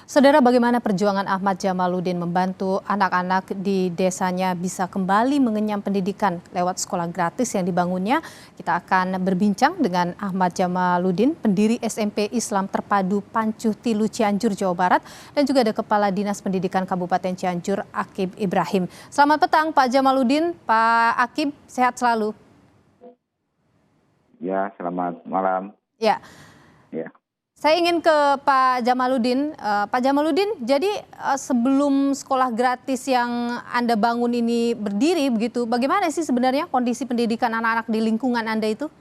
Saudara, bagaimana perjuangan Ahmad Jamaluddin membantu anak-anak di desanya bisa kembali mengenyam pendidikan lewat sekolah gratis yang dibangunnya? Kita akan berbincang dengan Ahmad Jamaluddin, pendiri SMP Islam Terpadu Pancuh Tilu Cianjur, Jawa Barat, dan juga ada Kepala Dinas Pendidikan Kabupaten Cianjur, Akib Ibrahim. Selamat petang, Pak Jamaluddin. Pak Akib, sehat selalu. Ya, selamat malam. Ya. Ya. Saya ingin ke Pak Jamaluddin. Pak Jamaluddin, jadi sebelum sekolah gratis yang Anda bangun ini berdiri begitu, bagaimana sih sebenarnya kondisi pendidikan anak-anak di lingkungan Anda itu?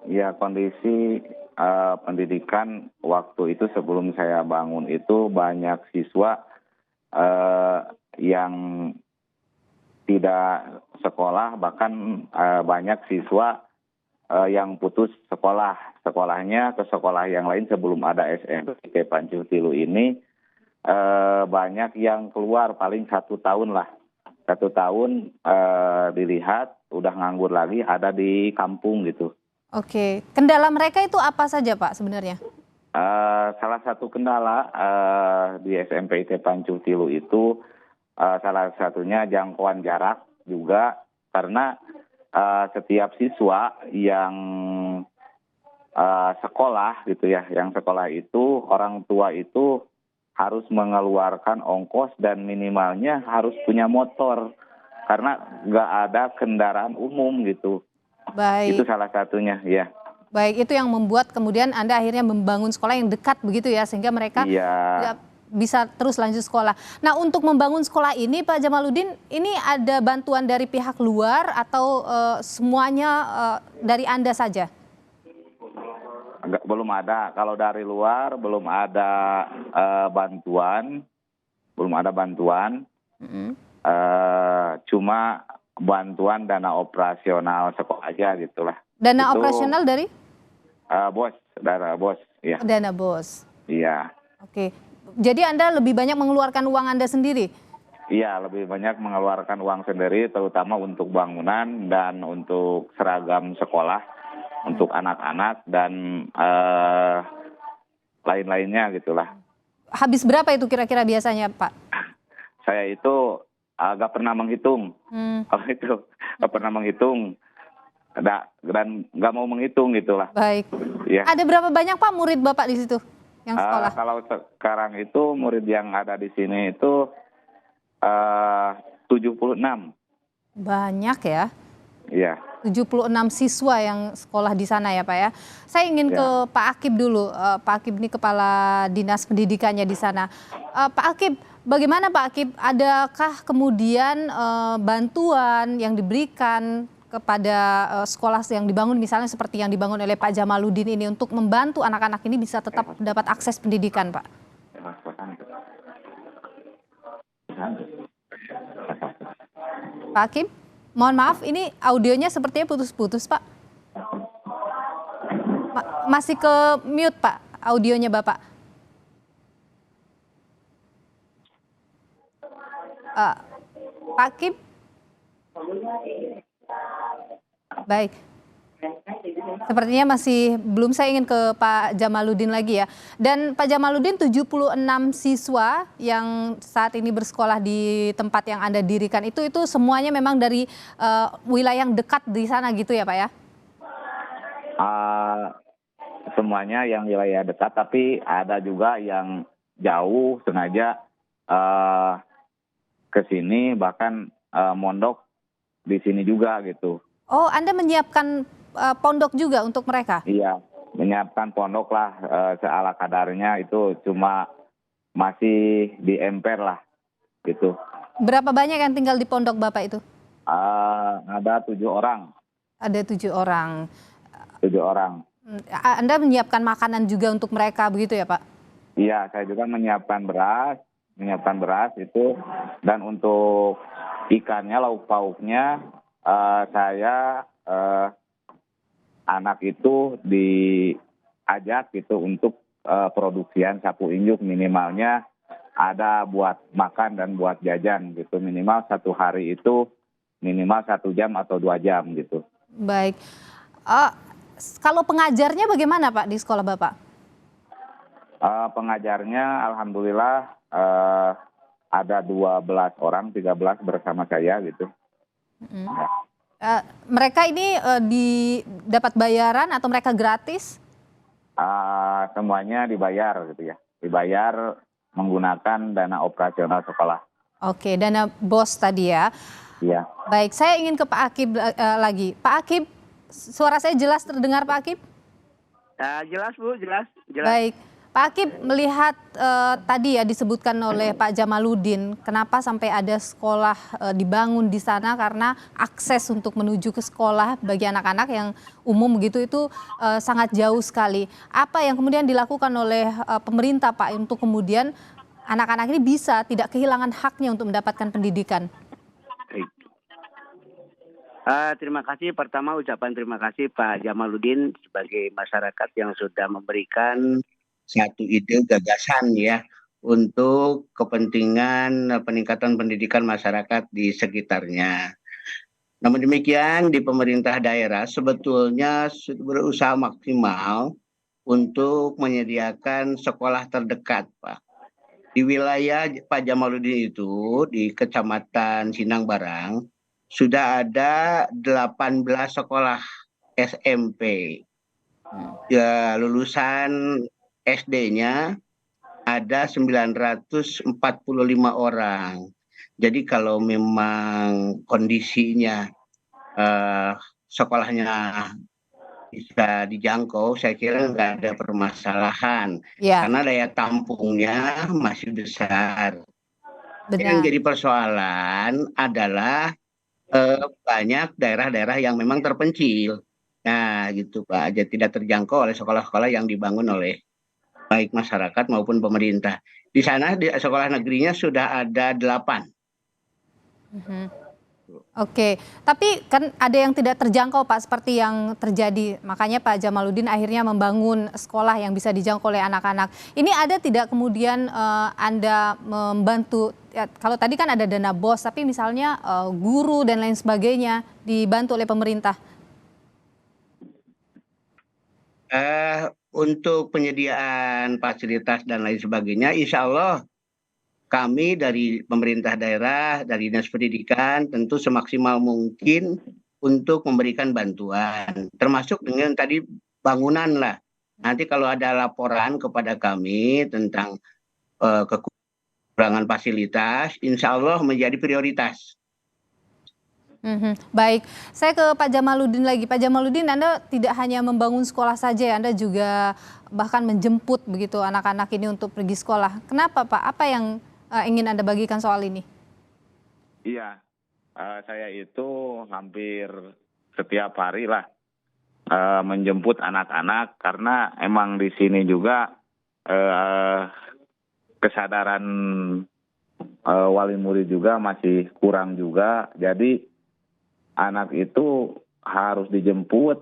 Ya, kondisi pendidikan waktu itu sebelum saya bangun itu banyak siswa yang tidak sekolah, bahkan banyak siswa yang putus sekolahnya ke sekolah yang lain sebelum ada SMP Pancuh Tilu ini. Banyak yang keluar paling 1 tahun lah. 1 tahun dilihat udah nganggur lagi, ada di kampung gitu. Oke, kendala mereka itu apa saja Pak sebenarnya? Salah satu kendala di SMP Pancuh Tilu itu salah satunya jangkauan jarak juga, karena setiap siswa yang sekolah gitu ya, yang sekolah itu orang tua itu harus mengeluarkan ongkos dan minimalnya harus punya motor karena nggak ada kendaraan umum gitu. Baik. Itu salah satunya ya. Baik, itu yang membuat kemudian Anda akhirnya membangun sekolah yang dekat begitu ya, sehingga mereka bisa terus lanjut sekolah. Nah, untuk membangun sekolah ini Pak Jamaluddin, ini ada bantuan dari pihak luar atau semuanya dari Anda saja? Belum ada. Kalau dari luar belum ada bantuan. Belum ada bantuan. Cuma bantuan dana operasional sekolah aja gitulah. Dana operasional dari? Dana bos. Ya. Dana bos. Iya. Oke. Jadi Anda lebih banyak mengeluarkan uang Anda sendiri? Iya, lebih banyak mengeluarkan uang sendiri, terutama untuk bangunan dan untuk seragam sekolah untuk anak-anak dan lain-lainnya gitulah. Habis berapa itu kira-kira biasanya, Pak? Saya itu agak pernah menghitung. Kalau itu nggak pernah menghitung dan nggak mau menghitung gitulah. Baik. Ya. Ada berapa banyak Pak murid Bapak di situ? Yang sekolah? Kalau sekarang itu murid yang ada di sini itu 76. Banyak ya? Iya. 76 siswa yang sekolah di sana ya Pak ya. Saya ingin ke Pak Akib dulu. Pak Akib ini Kepala Dinas Pendidikannya di sana. Pak Akib, bagaimana Pak Akib? Adakah kemudian bantuan yang diberikan kepada sekolah yang dibangun misalnya seperti yang dibangun oleh Pak Jamaluddin ini untuk membantu anak-anak ini bisa tetap dapat akses pendidikan, Pak? Pak Akib, mohon maaf ini audionya sepertinya putus-putus, Pak. Masih ke mute, Pak, audionya Bapak. Pak Akib? Baik, sepertinya masih belum. Saya ingin ke Pak Jamaluddin lagi ya. Dan Pak Jamaluddin, 76 siswa yang saat ini bersekolah di tempat yang Anda dirikan itu semuanya memang dari wilayah yang dekat di sana gitu ya Pak ya? Semuanya yang wilayah dekat, tapi ada juga yang jauh sengaja ke sini, bahkan mondok di sini juga gitu. Oh, Anda menyiapkan pondok juga untuk mereka? Iya, menyiapkan pondok lah, seala kadarnya itu, cuma masih di emper lah gitu. Berapa banyak yang tinggal di pondok Bapak itu? Ada 7 orang. Ada 7 orang. 7 orang. Anda menyiapkan makanan juga untuk mereka begitu ya Pak? Iya, saya juga menyiapkan beras itu, dan untuk ikannya, lauk pauknya saya anak itu diajak gitu untuk produksian sapu injuk, minimalnya ada buat makan dan buat jajan gitu, minimal 1 hari itu minimal 1 jam atau 2 jam gitu. Baik. Kalau pengajarnya bagaimana Pak di sekolah Bapak? Pengajarnya alhamdulillah ada 12 orang, 13 bersama saya gitu. Mhm. Ya. Mereka ini dapat bayaran atau mereka gratis? Semuanya dibayar gitu ya. Dibayar menggunakan dana operasional sekolah. Oke, dana BOS tadi ya. Iya. Baik, saya ingin ke Pak Akib lagi. Pak Akib, suara saya jelas terdengar Pak Akib? Jelas Bu, jelas. Baik, Pak Akib melihat tadi ya disebutkan oleh Pak Jamaludin, kenapa sampai ada sekolah dibangun di sana karena akses untuk menuju ke sekolah bagi anak-anak yang umum begitu itu sangat jauh sekali. Apa yang kemudian dilakukan oleh pemerintah Pak untuk kemudian anak-anak ini bisa tidak kehilangan haknya untuk mendapatkan pendidikan? Baik. Terima kasih. Pertama ucapan terima kasih Pak Jamaludin sebagai masyarakat yang sudah memberikan satu ide gagasan ya untuk kepentingan peningkatan pendidikan masyarakat di sekitarnya. Namun demikian di pemerintah daerah sebetulnya sudah berusaha maksimal untuk menyediakan sekolah terdekat Pak. Di wilayah Pak Jamaludin itu di Kecamatan Sinang Barang sudah ada 18 sekolah SMP. Ya, lulusan SD-nya ada 945 orang. Jadi kalau memang kondisinya sekolahnya bisa dijangkau, saya kira nggak ada permasalahan. Ya, Karena daya tampungnya masih besar. Yang benar. jadi persoalan adalah banyak daerah-daerah yang memang terpencil. Nah, gitu Pak. Jadi tidak terjangkau oleh sekolah-sekolah yang dibangun oleh baik masyarakat maupun pemerintah. Di sana di sekolah negerinya sudah ada 8. Mhm. Oke, tapi kan ada yang tidak terjangkau Pak seperti yang terjadi. Makanya Pak Jamaludin akhirnya membangun sekolah yang bisa dijangkau oleh anak-anak. Ini ada tidak kemudian Anda membantu, ya, kalau tadi kan ada dana BOS, tapi misalnya guru dan lain sebagainya dibantu oleh pemerintah? Untuk penyediaan fasilitas dan lain sebagainya, insya Allah kami dari pemerintah daerah, dari Dinas Pendidikan tentu semaksimal mungkin untuk memberikan bantuan. Termasuk dengan tadi bangunan lah. Nanti kalau ada laporan kepada kami tentang kekurangan fasilitas, insya Allah menjadi prioritas. Baik, saya ke Pak Jamaludin lagi. Pak Jamaludin, Anda tidak hanya membangun sekolah saja, Anda juga bahkan menjemput begitu anak-anak ini untuk pergi sekolah. Kenapa Pak? Apa yang ingin Anda bagikan soal ini? Iya, saya itu hampir setiap hari lah menjemput anak-anak karena emang di sini juga kesadaran wali murid juga masih kurang juga. Jadi anak itu harus dijemput,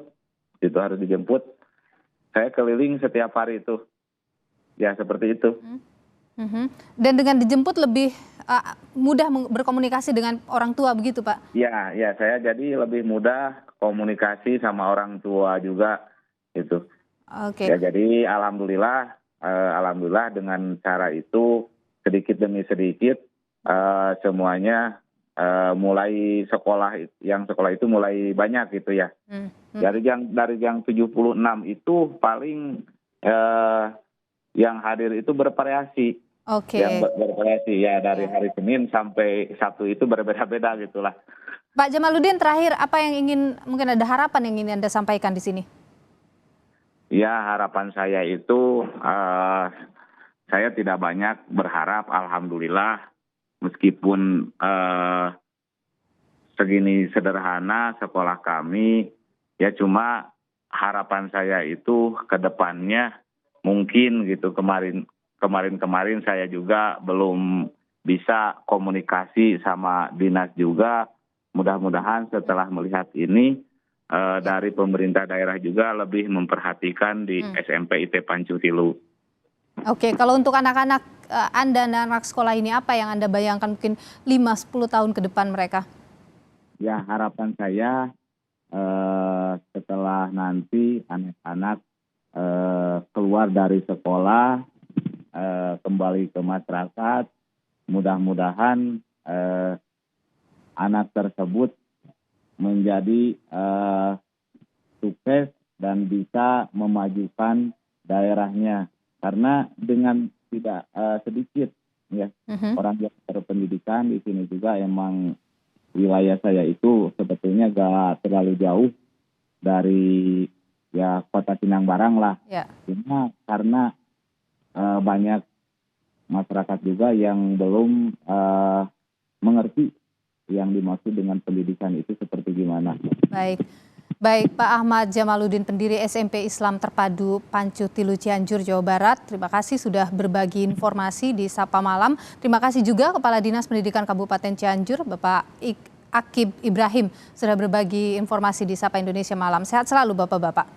Saya keliling setiap hari itu, ya seperti itu. Dan dengan dijemput lebih mudah berkomunikasi dengan orang tua begitu Pak? Ya, saya jadi lebih mudah komunikasi sama orang tua juga, gitu. Oke. Ya jadi alhamdulillah dengan cara itu sedikit demi sedikit semuanya mulai sekolah itu mulai banyak gitu ya. Dari yang 76 itu paling yang hadir itu bervariasi. Oke. Yang bervariasi ya dari hari Senin sampai Sabtu itu berbeda-beda gitulah. Pak Jamaludin, terakhir apa yang mungkin ada harapan yang ingin Anda sampaikan di sini? Ya harapan saya itu saya tidak banyak berharap, alhamdulillah meskipun segini sederhana sekolah kami, ya cuma harapan saya itu ke depannya mungkin gitu kemarin saya juga belum bisa komunikasi sama dinas juga. Mudah-mudahan setelah melihat ini dari pemerintah daerah juga lebih memperhatikan di SMP IT Pancutilu. Oke, kalau untuk anak-anak Anda dan anak sekolah ini apa yang Anda bayangkan mungkin 5-10 tahun ke depan mereka? Ya harapan saya setelah nanti anak-anak keluar dari sekolah kembali ke masyarakat. Mudah-mudahan anak tersebut menjadi sukses dan bisa memajukan daerahnya. Karena dengan tidak sedikit ya orang yang berpendidikan di sini juga, emang wilayah saya itu sebetulnya gak terlalu jauh dari ya kota Pinangbarang lah. Ya. Cuma karena banyak masyarakat juga yang belum mengerti yang dimaksud dengan pendidikan itu seperti gimana. Baik Pak Ahmad Jamaluddin, pendiri SMP Islam Terpadu Pancu Tilu Cianjur, Jawa Barat. Terima kasih sudah berbagi informasi di Sapa Malam. Terima kasih juga Kepala Dinas Pendidikan Kabupaten Cianjur, Bapak Akib Ibrahim, sudah berbagi informasi di Sapa Indonesia Malam. Sehat selalu Bapak-bapak.